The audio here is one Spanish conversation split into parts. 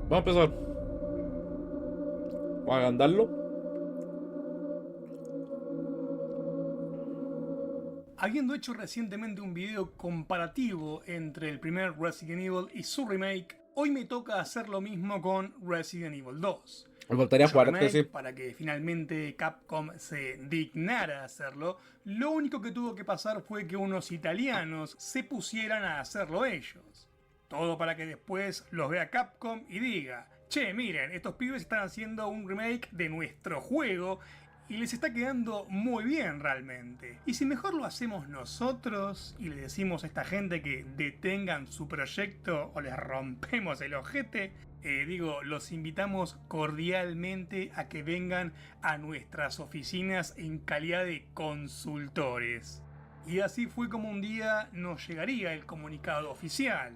Vamos a empezar. Vamos a agrandarlo. Habiendo hecho recientemente un video comparativo entre el primer Resident Evil y su remake, hoy me toca hacer lo mismo con Resident Evil 2, Me faltaría cuyo jugar este, remake, sí. para que finalmente Capcom se dignara a hacerlo, lo único que tuvo que pasar fue que unos italianos se pusieran a hacerlo ellos. Todo para que después los vea Capcom y diga: che, miren, estos pibes están haciendo un remake de nuestro juego y les está quedando muy bien realmente. Y si mejor lo hacemos nosotros y le decimos a esta gente que detengan su proyecto o les rompemos el ojete, los invitamos cordialmente a que vengan a nuestras oficinas en calidad de consultores. Y así fue como un día nos llegaría el comunicado oficial.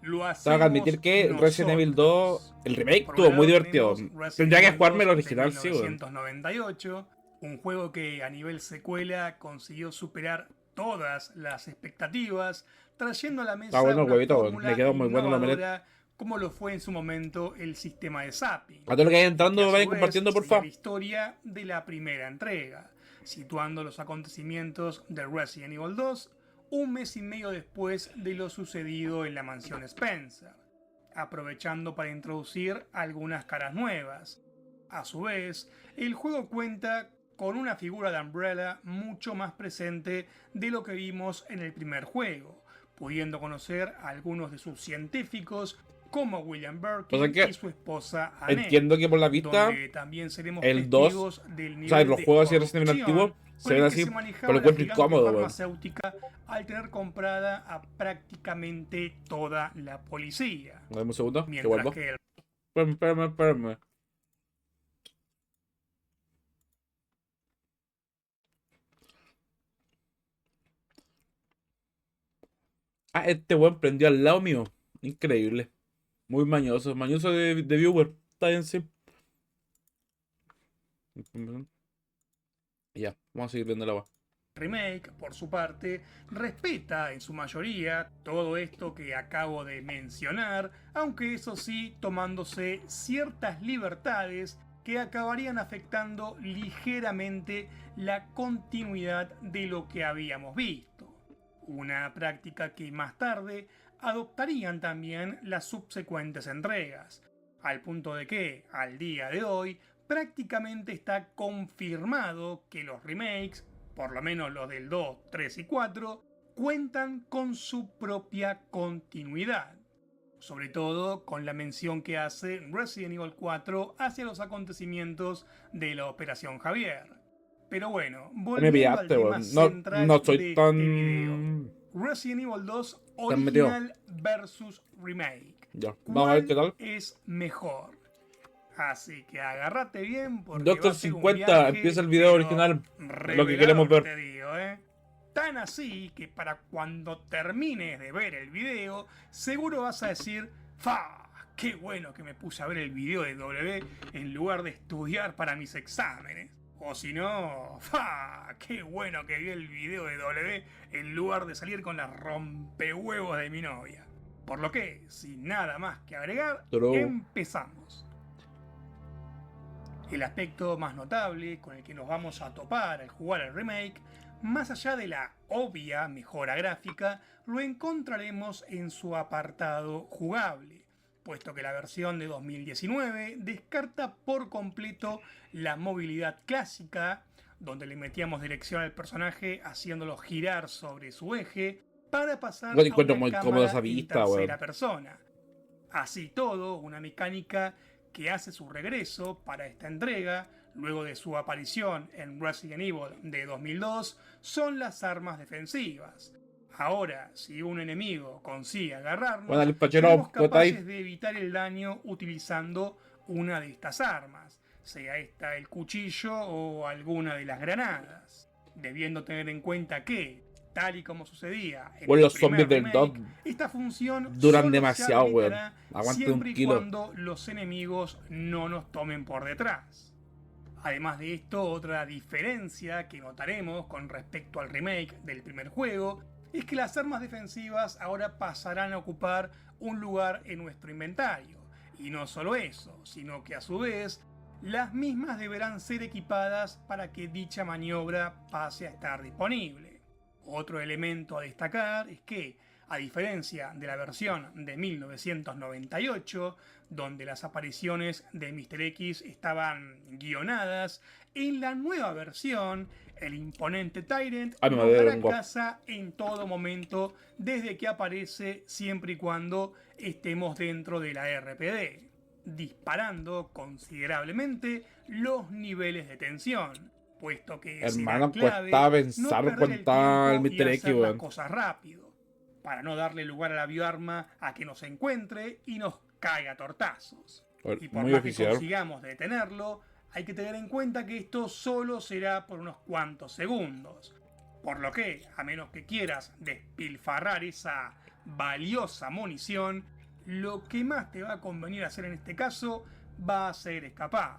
Lo Tengo que admitir hacemos que Resident Evil 2, nosotros. el remake, Por un estuvo muy lado divertido. tenemos Resident Tendría que Evil jugarme el 2 de original, sí, weón. 1998, un juego que a nivel secuela consiguió superar todas las expectativas, trayendo a la Está mesa bueno el una huevito, weón. Me fórmula quedó muy bueno el omelette. innovadora como lo fue en su momento el sistema de zapping, A todos los que vayan y que a entrando, su vayan vez compartiendo, seguía porfa. la historia de la primera entrega, situando los acontecimientos de Resident Evil 2 un mes y medio después de lo sucedido en la mansión Spencer, aprovechando para introducir algunas caras nuevas. A su vez, el juego cuenta con una figura de Umbrella mucho más presente de lo que vimos en el primer juego, pudiendo conocer a algunos de sus científicos como William O sea Birkin y que su esposa Annette, entiendo que por la vista, donde también seremos el 2, testigos del o sea, nivel los de juegos así de Resident Evil corrupción antiguos se con ven el que así, se pero lo manejaba la encuentro gigante incómodo, weón. farmacéutica al tener comprada a prácticamente toda la policía. Dame un segundo, que Mientras vuelvo. que el Espérame. Ah, este weón prendió al lado mío. Increíble. Muy mañoso. Mañoso de viewer. Está bien, sí. Ya, vamos a seguir viendo la agua. remake, por su parte, respeta en su mayoría todo esto que acabo de mencionar, aunque eso sí tomándose ciertas libertades que acabarían afectando ligeramente la continuidad de lo que habíamos visto. Una práctica que más tarde adoptarían también las subsecuentes entregas, al punto de que, al día de hoy, prácticamente está confirmado que los remakes, por lo menos los del 2, 3 y 4, cuentan con su propia continuidad. Sobre todo con la mención que hace Resident Evil 4 hacia los acontecimientos de la Operación Javier. Pero bueno, Me volviendo al pillaste, tema weón. No, central no soy de este video. tan... Resident Evil 2 tan metido. original versus remake. Ya, vamos a ver qué ¿Cuál tal. es mejor? Así que agárrate bien porque va Doctor a ser un 50, viaje, empieza el video pero original. Es lo que queremos revelador, ver. te digo, ¿eh? Tan así que para cuando termines de ver el video, seguro vas a decir: ¡fa! ¡Qué bueno que me puse a ver el video de W en lugar de estudiar para mis exámenes! O si no, ¡fa! ¡Qué bueno que vi el video de W en lugar de salir con las rompehuevos de mi novia! Por lo que, sin nada más que agregar, Pero... empezamos. El aspecto más notable con el que nos vamos a topar al jugar el remake, más allá de la obvia mejora gráfica, lo encontraremos en su apartado jugable, puesto que la versión de 2019 descarta por completo la movilidad clásica, donde le metíamos dirección al personaje haciéndolo girar sobre su eje, para pasar Igual a encuentro una muy cómoda cámara esa en vista, tercera weón. persona. Así todo, una mecánica que hace su regreso para esta entrega, luego de su aparición en Resident Evil de 2002, son las armas defensivas. Ahora, si un enemigo consigue Bueno, agarrarnos, el Pachero, seremos ¿cómo está ahí? capaces de evitar el daño utilizando una de estas armas, sea esta el cuchillo o alguna de las granadas, debiendo tener en cuenta que, tal y como sucedía en Bueno, el los zombies primer del 2 remake, esta función duran solo se demasiado, weón. habilitará Aguante un siempre y kilo. cuando los enemigos no nos tomen por detrás. Además de esto, otra diferencia que notaremos con respecto al remake del primer juego es que las armas defensivas ahora pasarán a ocupar un lugar en nuestro inventario, Y no solo eso, sino que a su vez, las mismas deberán ser equipadas para que dicha maniobra pase a estar disponible. Otro elemento a destacar es que, a diferencia de la versión de 1998, donde las apariciones de Mr. X estaban guionadas, en la nueva versión, el imponente Tyrant Ah, me nos madre dará lengua. caza en todo momento desde que aparece, siempre y cuando estemos dentro de la RPD, disparando considerablemente los niveles de tensión, puesto que Hermano, será clave cuesta no pensar perder el cuenta el tiempo y Mr. X, hacer las weón. cosas rápido, para no darle lugar a la bioarma a que nos encuentre y nos caiga a tortazos. Y por Muy más que oficial. consigamos detenerlo, hay que tener en cuenta que esto solo será por unos cuantos segundos. Por lo que, a menos que quieras despilfarrar esa valiosa munición, lo que más te va a convenir hacer en este caso va a ser escapar.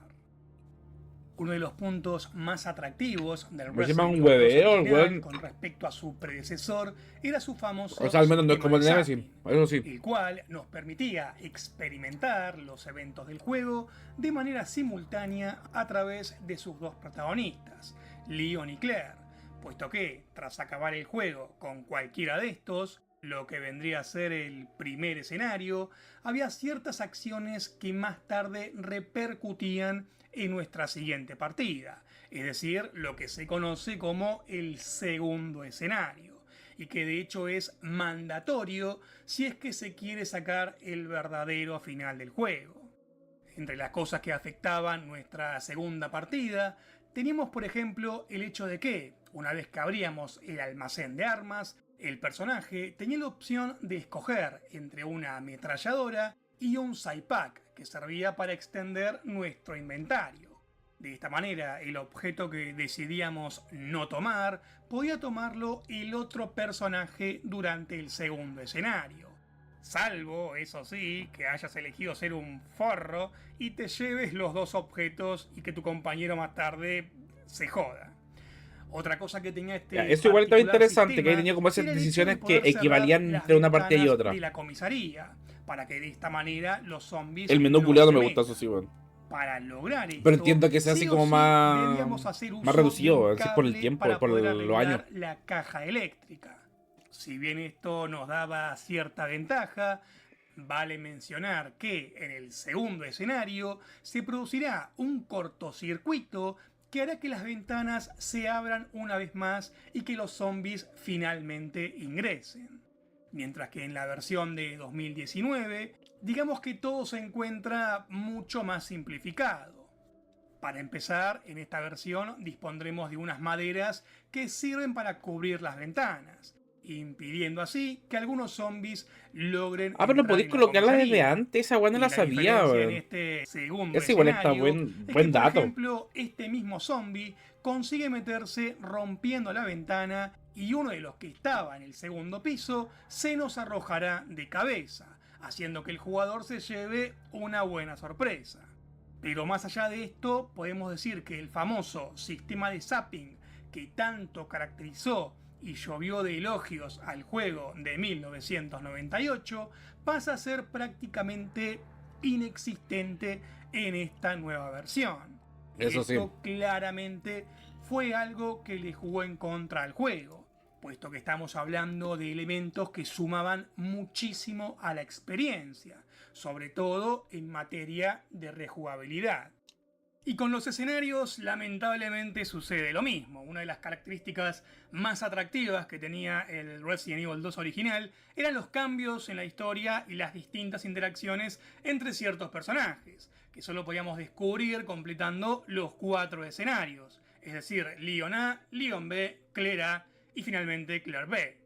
Uno de los puntos más atractivos del Me llama Resident un Evil 2 hueveo, el original weón. con respecto a su predecesor era su famoso O sea, al menos no es sistema como el de Nemesis. zapping, Eso sí. el cual nos permitía experimentar los eventos del juego de manera simultánea a través de sus dos protagonistas, Leon y Claire, puesto que, tras acabar el juego con cualquiera de estos, lo que vendría a ser el primer escenario, había ciertas acciones que más tarde repercutían en nuestra siguiente partida, es decir, lo que se conoce como el segundo escenario, y que de hecho es mandatorio si es que se quiere sacar el verdadero final del juego. Entre las cosas que afectaban nuestra segunda partida, teníamos por ejemplo el hecho de que, una vez que abríamos el almacén de armas, el personaje tenía la opción de escoger entre una ametralladora y un side-pack que servía para extender nuestro inventario. De esta manera, el objeto que decidíamos no tomar podía tomarlo el otro personaje durante el segundo escenario. Salvo, eso sí, que hayas elegido ser un forro y te lleves los dos objetos y que tu compañero más tarde se joda. Otra cosa que tenía este Ya, eso igual estaba particular interesante, que sistema tenía como esas era el hecho decisiones de que poder cerrar equivalían las entre una partida y ventanas otra. de la comisaría, para que de esta manera los zombies El menú no culiado se me gusta, metan. eso sí, weón. Para lograr esto, Pero entiendo que sea así sí o como sí debíamos hacer uso más de reducido, un weón. Si es por el cable tiempo, para por poder los años. arreglar la caja eléctrica. Si bien esto nos daba cierta ventaja, vale mencionar que en el segundo escenario se producirá un cortocircuito que hará que las ventanas se abran una vez más y que los zombies finalmente ingresen. Mientras que en la versión de 2019, digamos que todo se encuentra mucho más simplificado. Para empezar, en esta versión dispondremos de unas maderas que sirven para cubrir las ventanas, impidiendo así que algunos zombies logren Ah, pero no entrar podéis en la colocarla desde comisaría. antes, esa weón no Y la la sabía, diferencia en weón. este segundo Ese igual está escenario buen es que, por dato. ejemplo, este mismo zombie consigue meterse rompiendo la ventana y uno de los que estaba en el segundo piso se nos arrojará de cabeza, haciendo que el jugador se lleve una buena sorpresa. Pero más allá de esto, podemos decir que el famoso sistema de zapping que tanto caracterizó y llovió de elogios al juego de 1998 pasa a ser prácticamente inexistente en esta nueva versión. Eso sí. Esto claramente fue algo que le jugó en contra al juego, puesto que estamos hablando de elementos que sumaban muchísimo a la experiencia, sobre todo en materia de rejugabilidad. Y con los escenarios, lamentablemente sucede lo mismo. Una de las características más atractivas que tenía el Resident Evil 2 original eran los cambios en la historia y las distintas interacciones entre ciertos personajes, que solo podíamos descubrir completando los 4 escenarios, es decir, Leon A, Leon B, Claire A y finalmente Claire B.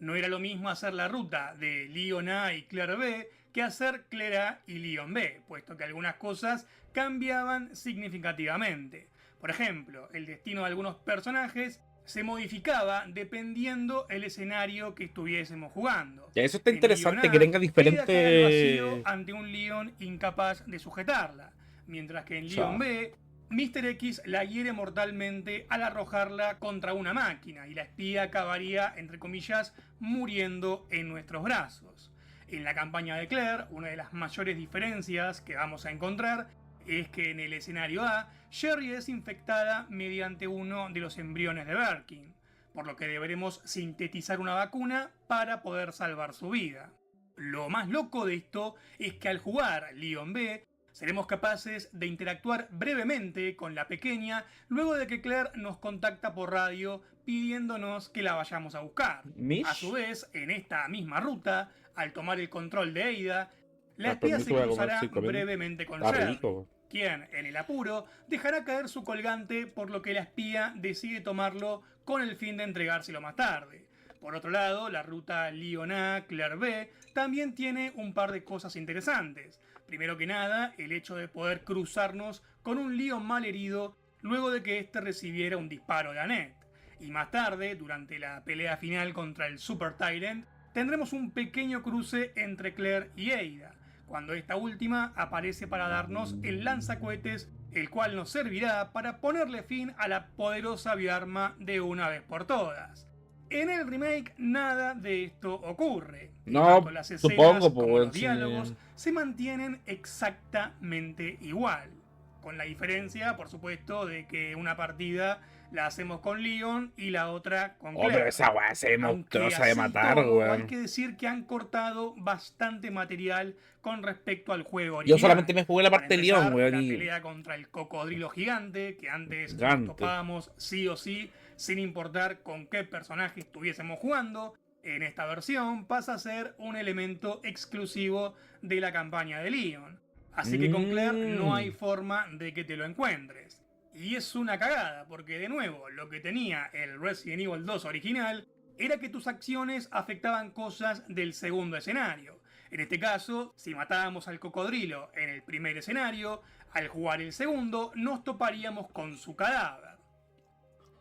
No era lo mismo hacer la ruta de Leon A y Claire B que hacer Claire A y Leon B, puesto que algunas cosas cambiaban significativamente. Por ejemplo, el destino de algunos personajes se modificaba dependiendo el escenario que estuviésemos jugando. Ya, eso está En interesante, Leon A, que tenga queda caer al vacío diferentes... ante un Leon incapaz de sujetarla, mientras que en Ya. Leon B, Mr. X la hiere mortalmente al arrojarla contra una máquina y la espía acabaría, entre comillas, muriendo en nuestros brazos. En la campaña de Claire, una de las mayores diferencias que vamos a encontrar es que en el escenario A, Sherry es infectada mediante uno de los embriones de Birkin, por lo que deberemos sintetizar una vacuna para poder salvar su vida. Lo más loco de esto es que al jugar Leon B, seremos capaces de interactuar brevemente con la pequeña luego de que Claire nos contacta por radio pidiéndonos que la vayamos a buscar. Mish. A su vez, en esta misma ruta, al tomar el control de Ada, la Ah, espía permiso, se voy a comer cruzará 5 minutos. brevemente con Está Sherry, rico. quien, en el apuro, dejará caer su colgante, por lo que la espía decide tomarlo con el fin de entregárselo más tarde. Por otro lado, la ruta Leon A, Claire B también tiene un par de cosas interesantes. Primero que nada, el hecho de poder cruzarnos con un Leon malherido luego de que éste recibiera un disparo de Annette. Y más tarde, durante la pelea final contra el Super Tyrant, tendremos un pequeño cruce entre Claire y Ada, cuando esta última aparece para darnos el lanzacohetes, el cual nos servirá para ponerle fin a la poderosa bioarma de una vez por todas. En el remake nada de esto ocurre. Y No, tanto las escenas supongo, como pues, los sí. diálogos se mantienen exactamente igual. Con la diferencia, por supuesto, de que una partida la hacemos con Leon y la otra con Oh, Claire. pero esa weá se ve Aunque monstruosa de así matar, todo, hay weón. que decir que han cortado bastante material con respecto al juego Yo original. solamente me jugué la Para parte de empezar, Leon, weón. la Y pelea contra el cocodrilo gigante, que antes Gigante. nos topábamos sí o sí, sin importar con qué personaje estuviésemos jugando. En esta versión pasa a ser un elemento exclusivo de la campaña de Leon. Así que con Claire no hay forma de que te lo encuentres. Y es una cagada, porque de nuevo, lo que tenía el Resident Evil 2 original era que tus acciones afectaban cosas del segundo escenario. En este caso, si matábamos al cocodrilo en el primer escenario, al jugar el segundo nos toparíamos con su cadáver.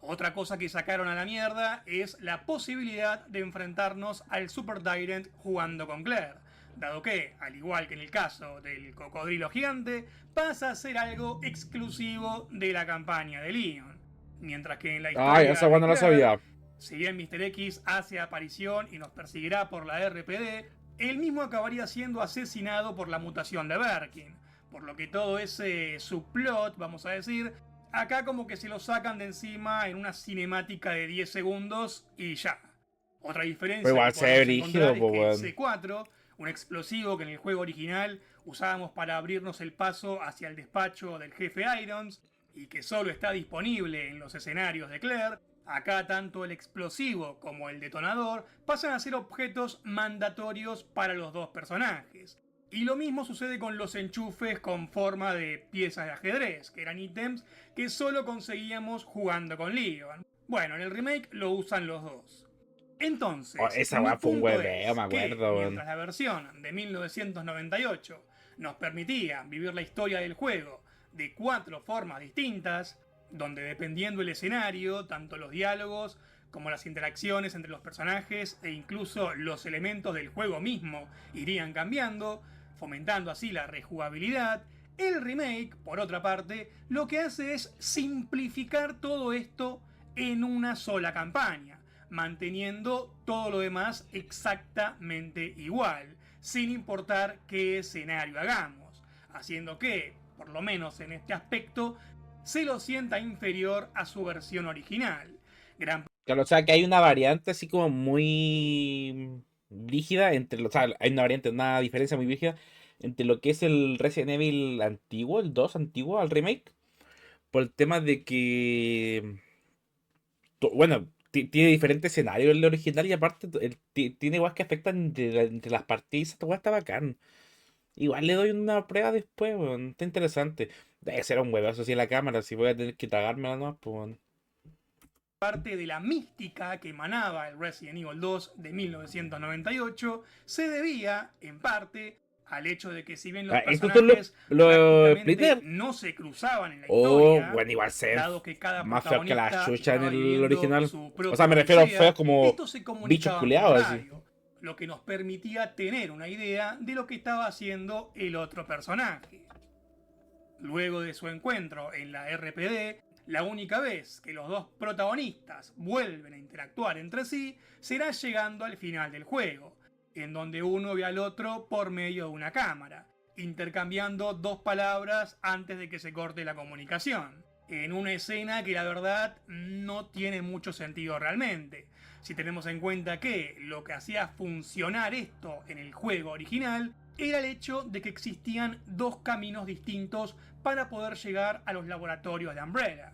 Otra cosa que sacaron a la mierda es la posibilidad de enfrentarnos al Super Tyrant jugando con Claire, dado que, al igual que en el caso del cocodrilo gigante, pasa a ser algo exclusivo de la campaña de Leon. Mientras que en la historia Ay, esa weá no la de Claire, sabía. si bien Mr. X hace aparición y nos perseguirá por la RPD, él mismo acabaría siendo asesinado por la mutación de Birkin, por lo que todo ese subplot, vamos a decir, acá como que se lo sacan de encima en una cinemática de 10 segundos y ya. Otra diferencia Pero igual que se ve podemos encontrar brígido, es que el weón. C4, un explosivo que en el juego original usábamos para abrirnos el paso hacia el despacho del jefe Irons y que solo está disponible en los escenarios de Claire, acá tanto el explosivo como el detonador pasan a ser objetos mandatorios para los dos personajes. Y lo mismo sucede con los enchufes con forma de piezas de ajedrez, que eran ítems que solo conseguíamos jugando con Leon. Bueno, en el remake lo usan los dos. Entonces, Oh, esa mi weá fue un punto hueveo, es me que, acuerdo, weón. mientras la versión de 1998 nos permitía vivir la historia del juego de 4 formas distintas, donde dependiendo el escenario, tanto los diálogos como las interacciones entre los personajes e incluso los elementos del juego mismo irían cambiando, fomentando así la rejugabilidad, el remake, por otra parte, lo que hace es simplificar todo esto en una sola campaña, manteniendo todo lo demás exactamente igual, sin importar qué escenario hagamos, haciendo que, por lo menos en este aspecto, se lo sienta inferior a su versión original. Gran Claro, o sea que hay una variante así como muy rígida entre, o sea, hay una variante, una diferencia muy rígida entre lo que es el Resident Evil antiguo, el 2 antiguo al remake, por el tema de que, bueno, tiene diferentes escenarios el original y aparte tiene igual que afectan entre las partidas, esta weá está bacán. Igual le doy una prueba después, weón, está interesante. Debe ser un huevazo así en la cámara, si voy a tener que tragármela nomás, pues, weón. parte de la mística que emanaba el Resident Evil 2 de 1998 se debía, en parte, al hecho de que si bien los Estos son personajes los prácticamente Splitter. no se cruzaban en la Oh, historia, bueno, igual se dado que cada más feo que la protagonista chucha en estaba el viviendo original. su O propia sea, me refiero a odisea, feos como estos se bichos comunicaban por culeados así. radio, lo que nos permitía tener una idea de lo que estaba haciendo el otro personaje. Luego de su encuentro en la RPD, la única vez que los dos protagonistas vuelven a interactuar entre sí será llegando al final del juego. en donde uno ve al otro por medio de una cámara, intercambiando dos palabras antes de que se corte la comunicación, en una escena que la verdad no tiene mucho sentido realmente, si tenemos en cuenta que lo que hacía funcionar esto en el juego original era el hecho de que existían dos caminos distintos para poder llegar a los laboratorios de Umbrella.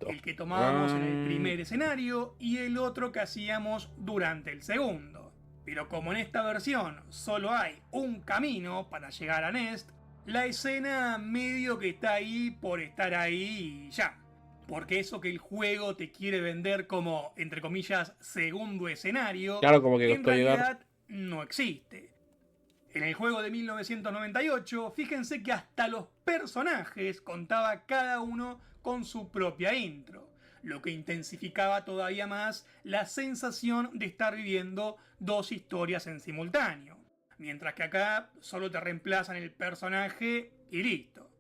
El que tomábamos en el primer escenario y el otro que hacíamos durante el segundo. Pero como en esta versión solo hay un camino para llegar a Nest, la escena medio que está ahí por estar ahí y ya. Porque eso que el juego te quiere vender como, entre comillas, segundo escenario, Claro, como que en costó llegar. realidad no existe. En el juego de 1998, fíjense que hasta los personajes contaba cada uno con su propia intro, lo que intensificaba todavía más la sensación de estar viviendo dos historias en simultáneo, mientras que acá solo te reemplazan el personaje y listo.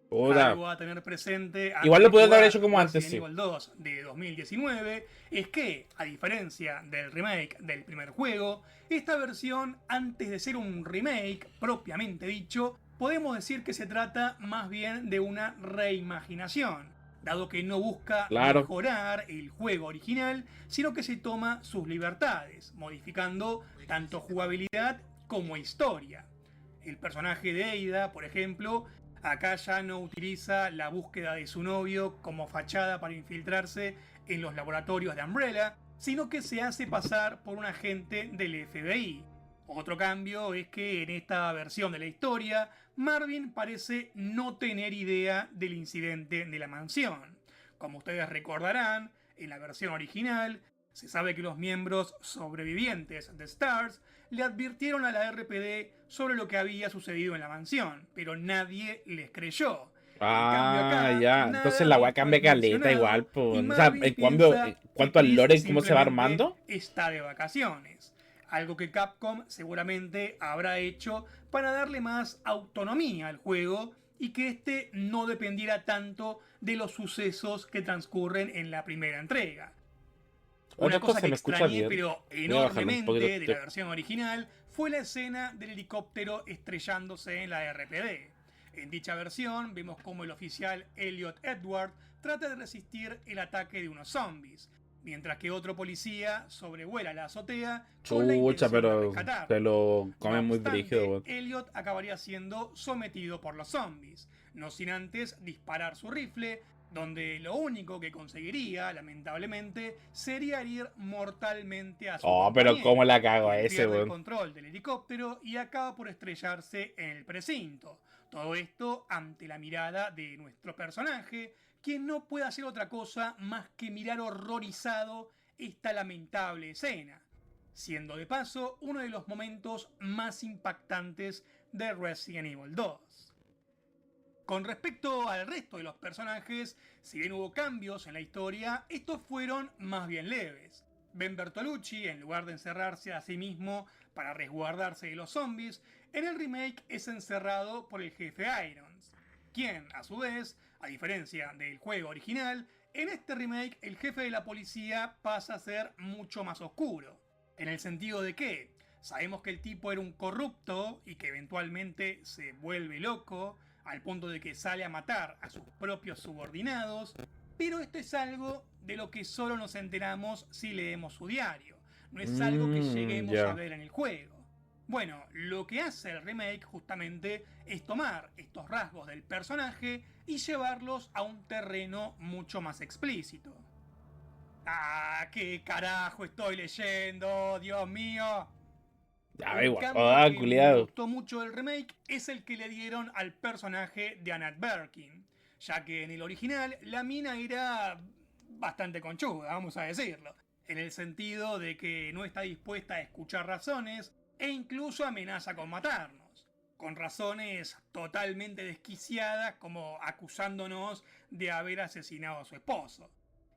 Puta. Algo a tener presente antes Igual lo de pudieron haber jugar hecho como antes, Resident sí. Evil 2 de 2019 es que, a diferencia del remake del primer juego, esta versión, antes de ser un remake propiamente dicho, podemos decir que se trata más bien de una reimaginación, dado que no busca Claro. mejorar el juego original, sino que se toma sus libertades, modificando tanto jugabilidad como historia. El personaje de Ada, por ejemplo, acá ya no utiliza la búsqueda de su novio como fachada para infiltrarse en los laboratorios de Umbrella, sino que se hace pasar por un agente del FBI. Otro cambio es que en esta versión de la historia, Marvin parece no tener idea del incidente de la mansión. Como ustedes recordarán, en la versión original, se sabe que los miembros sobrevivientes de STARS le advirtieron a la RPD sobre lo que había sucedido en la mansión, pero nadie les creyó. En cambio acá, Ya. Entonces nada la de weá esto cambia es caleta igual, mencionado pues. y O sea, Marvin piensa en que cuanto al Chris lore, en cómo se va simplemente armando. está de vacaciones. Algo que Capcom seguramente habrá hecho para darle más autonomía al juego y que este no dependiera tanto de los sucesos que transcurren en la primera entrega. Ahora Una esto cosa se que me escucha extrañé bien. pero Voy a bajarle un poquito. enormemente de la versión original fue la escena del helicóptero estrellándose en la RPD. En dicha versión vemos como el oficial Elliot Edward trata de resistir el ataque de unos zombies, mientras que otro policía sobrevuela la azotea con la Chucha, intención de pero se rescatarlo. lo No comen muy brígido, obstante, weón. Elliot acabaría siendo sometido por los zombies, no sin antes disparar su rifle, donde lo único que conseguiría, lamentablemente, sería herir mortalmente a su Oh, pero compañero, cómo la cago a quien ese, pierde el weón. control del helicóptero y acaba por estrellarse en el precinto. Todo esto ante la mirada de nuestro personaje, quien no puede hacer otra cosa más que mirar horrorizado esta lamentable escena, siendo de paso uno de los momentos más impactantes de Resident Evil 2. Con respecto al resto de los personajes, si bien hubo cambios en la historia, estos fueron más bien leves. Ben Bertolucci, en lugar de encerrarse a sí mismo para resguardarse de los zombies, en el remake es encerrado por el jefe Irons, quien, a su vez, a diferencia del juego original, en este remake el jefe de la policía pasa a ser mucho más oscuro, en el sentido de que sabemos que el tipo era un corrupto y que eventualmente se vuelve loco, al punto de que sale a matar a sus propios subordinados, pero esto es algo de lo que solo nos enteramos si leemos su diario, no es algo que lleguemos a Ya. ver en el juego. Bueno, lo que hace el remake justamente es tomar estos rasgos del personaje y llevarlos a un terreno mucho más explícito. ¡Ah, qué carajo estoy leyendo! ¡Dios mío! Ya, Un igual. cambio Ah, que me culiado. gustó mucho del remake es el que le dieron al personaje de Annette Birkin, ya que en el original la mina era bastante conchuda, vamos a decirlo, en el sentido de que no está dispuesta a escuchar razones e incluso amenaza con matarnos, con razones totalmente desquiciadas como acusándonos de haber asesinado a su esposo.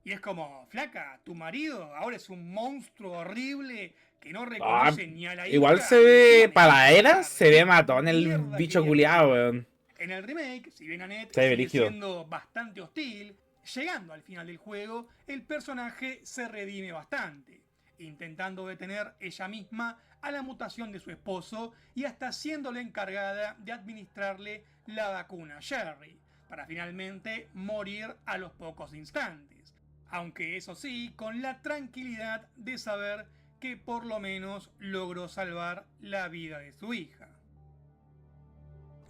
Y es como, flaca, tu marido ahora es un monstruo horrible que no Ah, reconoce ni a la igual hija se y encima ve. me Para quiere la era, matar. se ve ¿Qué matón el mierda bicho quería culiado, decir? weón. En el remake, si bien Annette Se ve sigue brígido. siendo bastante hostil, llegando al final del juego, el personaje se redime bastante. intentando detener ella misma a la mutación de su esposo y hasta siendo la encargada de administrarle la vacuna Sherry, para finalmente morir a los pocos instantes. Aunque eso sí, con la tranquilidad de saber que por lo menos logró salvar la vida de su hija.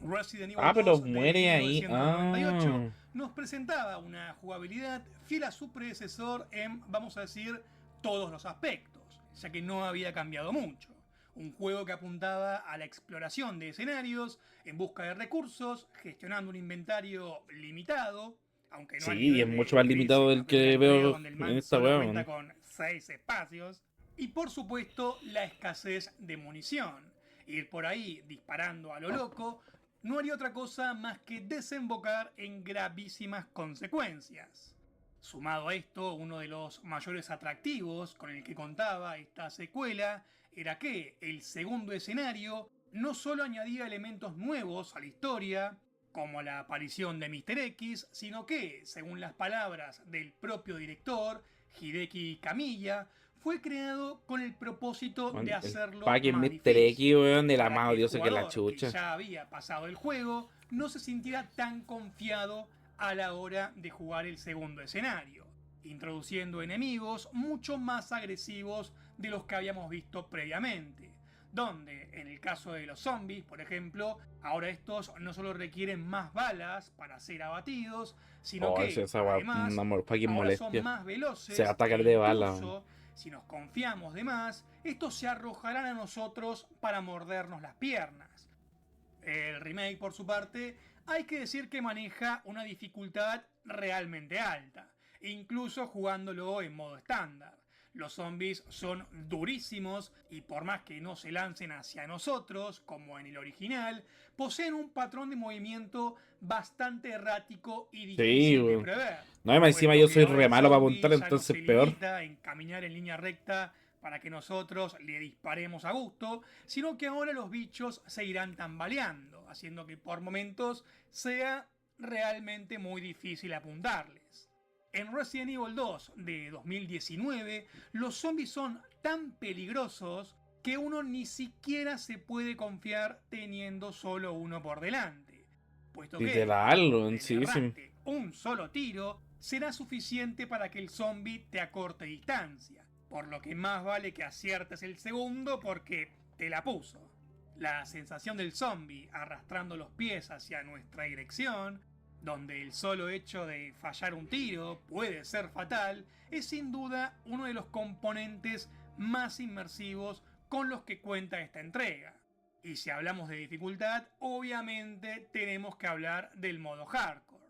Resident Evil Ah, pero 2 de muere ahí. 1998 Ah. nos presentaba una jugabilidad fiel a su predecesor en, vamos a decir, todos los aspectos, ya que no había cambiado mucho. Un juego que apuntaba a la exploración de escenarios en busca de recursos, gestionando un inventario limitado, aunque no al Sí, y es nivel mucho de más Chris limitado en del la primera que entrega veo donde el en man esta solo weá, cuenta ¿no? con 6 espacios. Y por supuesto la escasez de munición. Ir por ahí disparando a lo loco no haría otra cosa más que desembocar en gravísimas consecuencias. Sumado a esto, uno de los mayores atractivos con el que contaba esta secuela era que el segundo escenario no solo añadía elementos nuevos a la historia, como la aparición de Mr. X, sino que, según las palabras del propio director, Hideki Kamiya, fue creado con el propósito de Bueno, el hacerlo fucking más Mr. difícil, X, weón, el para que amado el Dios que la jugador que chucha. ya había pasado el juego no se sintiera tan confiado a la hora de jugar el segundo escenario, introduciendo enemigos mucho más agresivos de los que habíamos visto previamente, donde en el caso de los zombies, por ejemplo, ahora estos no solo requieren más balas para ser abatidos, sino Oh, que esa weá, además una fucking ahora son molestia. más Se va a veloces e atacar de bala. incluso si nos confiamos de más, estos se arrojarán a nosotros para mordernos las piernas. El remake, por su parte, hay que decir que maneja una dificultad realmente alta, incluso jugándolo en modo estándar. Los zombies son durísimos y por más que no se lancen hacia nosotros, como en el original, poseen un patrón de movimiento bastante errático y Sí, difícil de weón. prever, No, además encima puesto yo que soy ahora re el malo para zombie apuntar, ya no entonces se peor. limita en caminar en línea recta para que nosotros le disparemos a gusto, sino que ahora los bichos se irán tambaleando, haciendo que por momentos sea realmente muy difícil apuntarles. En Resident Evil 2 de 2019, los zombies son tan peligrosos que uno ni siquiera se puede confiar teniendo solo uno por delante, puesto que Literal, con weón, el sí, sí. errante un solo tiro será suficiente para que el zombie te acorte distancia, por lo que más vale que aciertes el segundo porque te la puso. La sensación del zombie arrastrando los pies hacia nuestra dirección, donde el solo hecho de fallar un tiro puede ser fatal, es sin duda uno de los componentes más inmersivos con los que cuenta esta entrega. Y si hablamos de dificultad, obviamente tenemos que hablar del modo hardcore.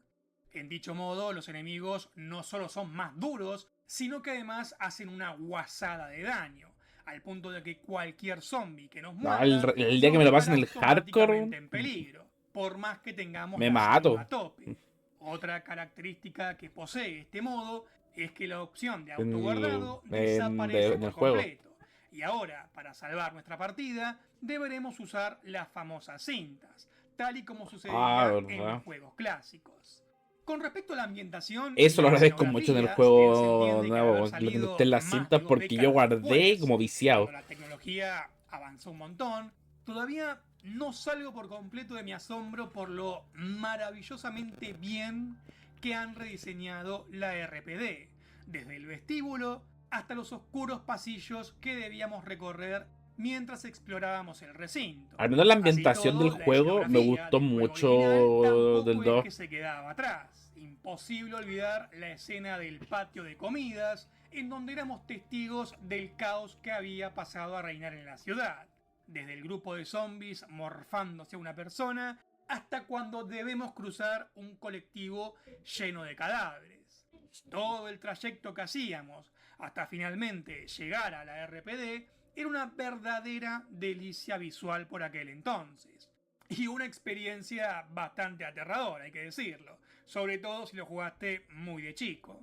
En dicho modo, los enemigos no solo son más duros, sino que además hacen una guasada de daño, al punto de que cualquier zombie que nos No, muerda el día que nos me lo pasen dejará en el hardcore, automáticamente en peligro, por más que tengamos me la salud mato. a tope. Otra característica que posee este modo es que la opción de En autoguardado desaparece en el por juego. completo. Y ahora, para salvar nuestra partida, deberemos usar las famosas cintas, tal y como Ah, sucedía en los verdad. juegos clásicos. Con respecto a la ambientación y Eso lo la agradezco mucho en el escenografía, si bien se juego entiende que al nuevo, haber weón, lo que no esté salido en las más cintas de dos porque yo décadas guardé después, como cuando viciado. la tecnología avanzó un montón, todavía no salgo por completo de mi asombro por lo maravillosamente bien que han rediseñado la RPD, desde el vestíbulo hasta los oscuros pasillos que debíamos recorrer mientras explorábamos el recinto. Al menos la Así ambientación del todo, la juego me escenografía gustó del juego original mucho del tampoco es 2. que se quedaba atrás. Imposible olvidar la escena del patio de comidas, en donde éramos testigos del caos que había pasado a reinar en la ciudad. Desde el grupo de zombies morfándose a una persona, hasta cuando debemos cruzar un colectivo lleno de cadáveres. Todo el trayecto que hacíamos hasta finalmente llegar a la RPD era una verdadera delicia visual por aquel entonces. Y una experiencia bastante aterradora, hay que decirlo. Sobre todo si lo jugaste muy de chico.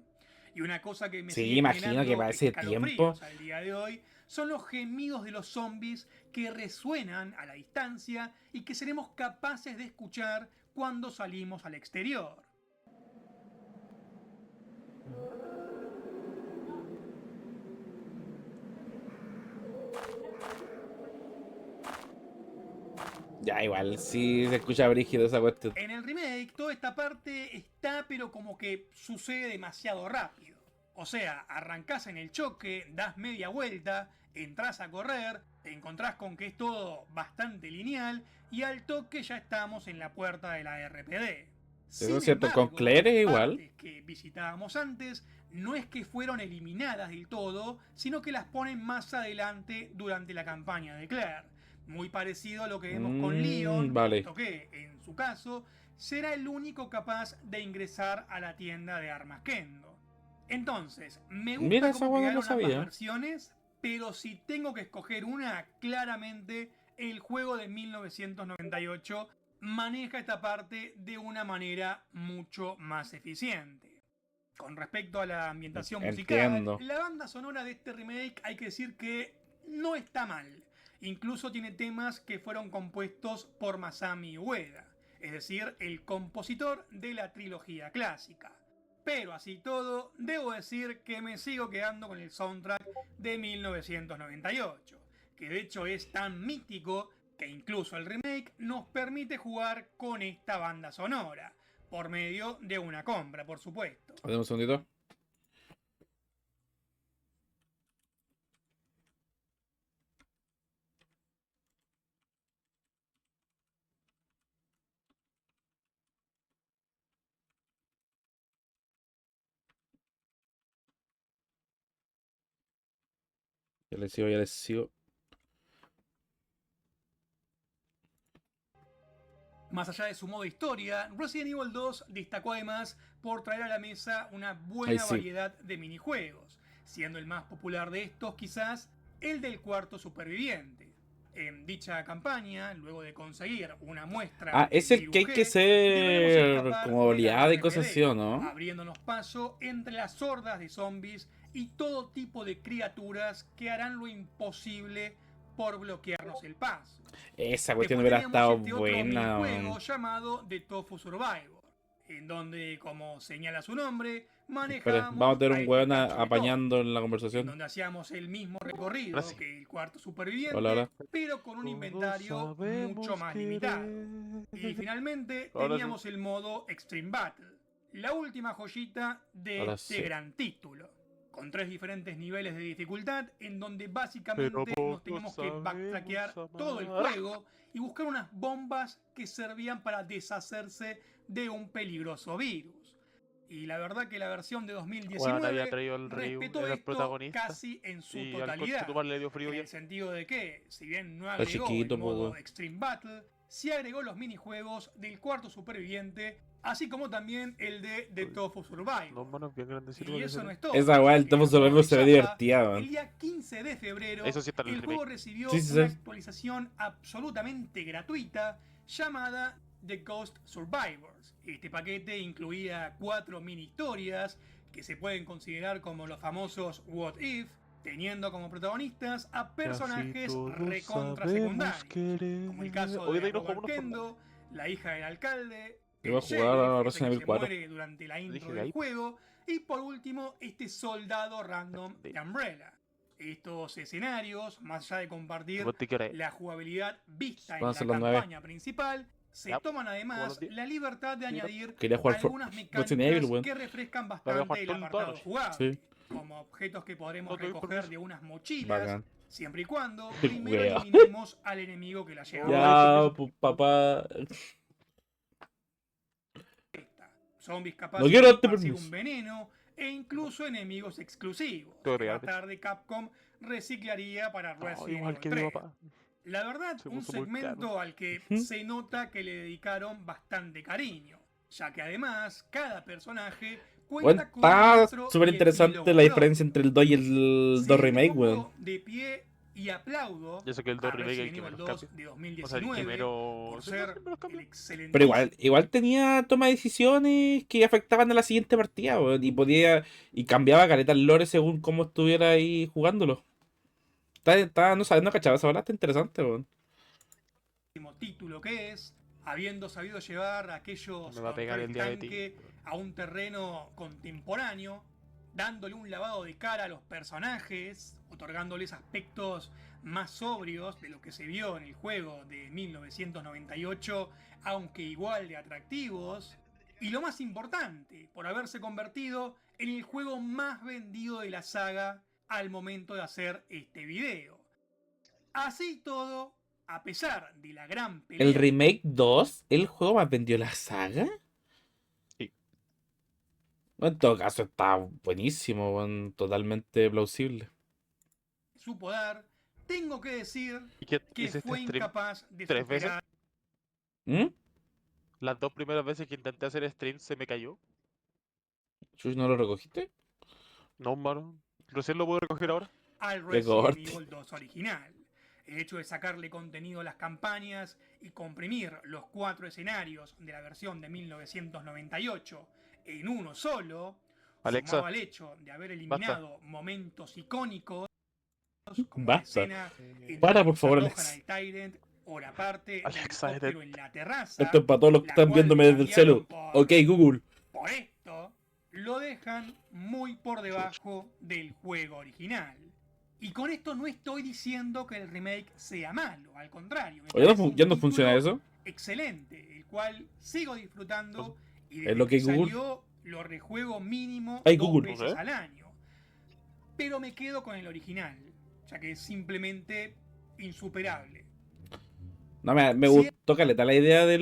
Y una cosa que me Sí, sigue imagino que generando para ese tiempo. escalofríos al día de hoy son los gemidos de los zombies que resuenan a la distancia y que seremos capaces de escuchar cuando salimos al exterior. Ya, igual, sí se escucha brígido esa cuestión. En el remake, toda esta parte está, pero como que sucede demasiado rápido. O sea, arrancás en el choque, das media vuelta, entras a correr, te encontrás con que es todo bastante lineal y al toque ya estamos en la puerta de la RPD. Eso es Sin cierto, con embargo, Claire las es igual. partes que visitábamos antes no es que fueron eliminadas del todo, sino que las ponen más adelante durante la campaña de Claire. Muy parecido a lo que vemos con Leon, Vale. puesto que, en su caso, será el único capaz de ingresar a la tienda de armas Kendo. Entonces, me Mira, gusta esa cómo weá no lo quedaron ambas sabía. versiones, pero si tengo que escoger una, claramente el juego de 1998 maneja esta parte de una manera mucho más eficiente. Con respecto a la ambientación musical, Entiendo. la banda sonora de este remake hay que decir que no está mal. Incluso tiene temas que fueron compuestos por Masami Ueda, es decir, el compositor de la trilogía clásica. Pero así todo, debo decir que me sigo quedando con el soundtrack de 1998, que de hecho es tan mítico que incluso el remake nos permite jugar con esta banda sonora, por medio de una compra, por supuesto. A ver, un segundito. Ya les sigo, ya les sigo. Más allá de su modo historia, Resident Evil 2 destacó además por traer a la mesa una Ahí buena sí. variedad de minijuegos, siendo el más popular de estos quizás el del cuarto superviviente. En dicha campaña, luego de conseguir una muestra Ah, es del el que hay que virujé, deberemos ser escapar como de la oleada y cosas así, RPD, ¿o no? abriéndonos paso entre las hordas de zombies y todo tipo de criaturas que harán lo imposible por bloquearnos el paso. Esa cuestión Después hubiera teníamos estado este otro buena. minijuego llamado The Tofu Survivor, en donde, como señala su nombre, Espere, vamos a manejábamos tener a un este weón cacho de tofu, apañando en la en conversación. donde hacíamos el mismo recorrido Gracias. que el cuarto Hola, superviviente, hola. pero con un Todos inventario mucho sabemos más limitado. querer. Y finalmente Ahora sí. teníamos el modo Extreme Battle, la última joyita de Ahora este sí. gran título, con 3 diferentes niveles de dificultad en donde Pero básicamente nos pocos teníamos que backtrackear sabemos todo el amar. juego y buscar unas bombas que servían para deshacerse de un peligroso virus. Y la verdad que la versión de Bueno, había 2019 traído el Ryu, respetó era el esto protagonista. casi en su Y al conche tu totalidad, madre le dio frío en ya. el sentido de que, si bien no Está agregó el chiquito, pues, modo weón. Extreme Battle, sí agregó los minijuegos del cuarto superviviente, así como también el de The Tofu Dos Survivor. manos bien grandecitos Y para que eso se no ven. es todo, Esa weá, el porque Topo a modo Survivor de se ve chapa, divertida, el weón. día 15 de febrero Eso sí está en el el juego remake. recibió Sí, sí, una sí. actualización absolutamente gratuita llamada The Ghost Survivors. Este paquete incluía 4 mini historias que se pueden considerar como los famosos What If, teniendo como protagonistas a Casi personajes todos recontra sabemos secundarios, como el caso querer. Hoy de de ahí nos Robert jugamos unos por Kendo, la hija del alcalde, Yo voy el a jugar sheriff, a ese Resident que Evil se 4. muere durante la intro Dije de del ahí. juego, y por último este soldado random De- de Umbrella. Estos escenarios, más allá de compartir ¿Vos te qué hora es? la jugabilidad vista Van a en ser la las 9. campaña principal, se Ya, toman como a los además 10. la libertad de Sí, no. añadir Quería jugar algunas Resident Evil, mecánicas weón. que refrescan La voy a bastante jugar el toda la apartado noche. jugable, Sí, como objetos que podremos No te doy recoger permiso. de unas mochilas, bacán. siempre y cuando El primero wea. eliminemos al enemigo que la lleva No, puesta. hay Ya, permiso. pues papá. Zombies No capaces quiero de darte esparcir un permiso. veneno e incluso enemigos exclusivos Te voy a que pegar, más de hecho. tarde Capcom reciclaría para No, Resident igual Evil que mi 3. papá. La verdad, Se un puso muy caro. segmento al que Ujú. se nota que le dedicaron bastante cariño, ya que además cada personaje Bueno, cuenta con un está rostro súper y interesante epílogo la diferencia propio. entre el 2 y el 2 Si me Remake, weón. pongo de pie y aplaudo Yo sé que el a 2 remake hay Resident que Evil menos 2 cambia. de O sea, el que 2019 menos. por Sí, no, ser que menos el cambia. Pero excelentísimo igual tenía toma de decisiones que afectaban a la siguiente partida, weón. Y cambiaba caleta el lore según cómo estuviera ahí jugándolo. No sabes, no cachaba esa bola, está interesante, weón. título que es, habiendo sabido llevar a aquellos Me va a pegar controles el día de ti. tanque a un terreno contemporáneo, dándole un lavado de cara a los personajes, otorgándoles aspectos más sobrios de lo que se vio en el juego de 1998, aunque igual de atractivos. Y lo más importante, por haberse convertido en el juego más vendido de la saga al momento de hacer este video. Así todo, a pesar de la gran ¿El pelea... Remake 2? ¿El juego más vendió la saga? Sí. En todo caso, está buenísimo, weón, totalmente plausible. supo dar, tengo que decir ¿Y qué que hiciste fue stream incapaz de 3 veces? superar ¿Mm? Las 2 primeras veces que intenté hacer stream se me cayó. ¿Chuy, no lo recogiste? No, mano. Recién lo puedo recoger ahora. al Qué Resident corte. Evil 2 original. El hecho de sacarle contenido a las campañas y comprimir los 4 escenarios de la versión de 1998 en uno solo, Alexa, sumado al hecho de haber eliminado momentos icónicos como la Basta. escena en Para, donde por favor, desalojan Alex. al Tyrant o la parte del Alexa, helicóptero en la terraza, Esto es para todos los que la están cual viéndome desde el cambiaron celu. Ok, Google. por esto, lo dejan muy por debajo del juego original. Y con esto no estoy diciendo que el remake sea malo, al contrario, me Oye, parece un ¿ya no funciona título eso? excelente, el cual sigo disfrutando y Es desde lo que que Google. salió lo rejuego mínimo Ay, 2 Google. veces ¿Eh? al año. Pero me quedo con el original, ya que es simplemente insuperable. No, me gustó caleta la idea del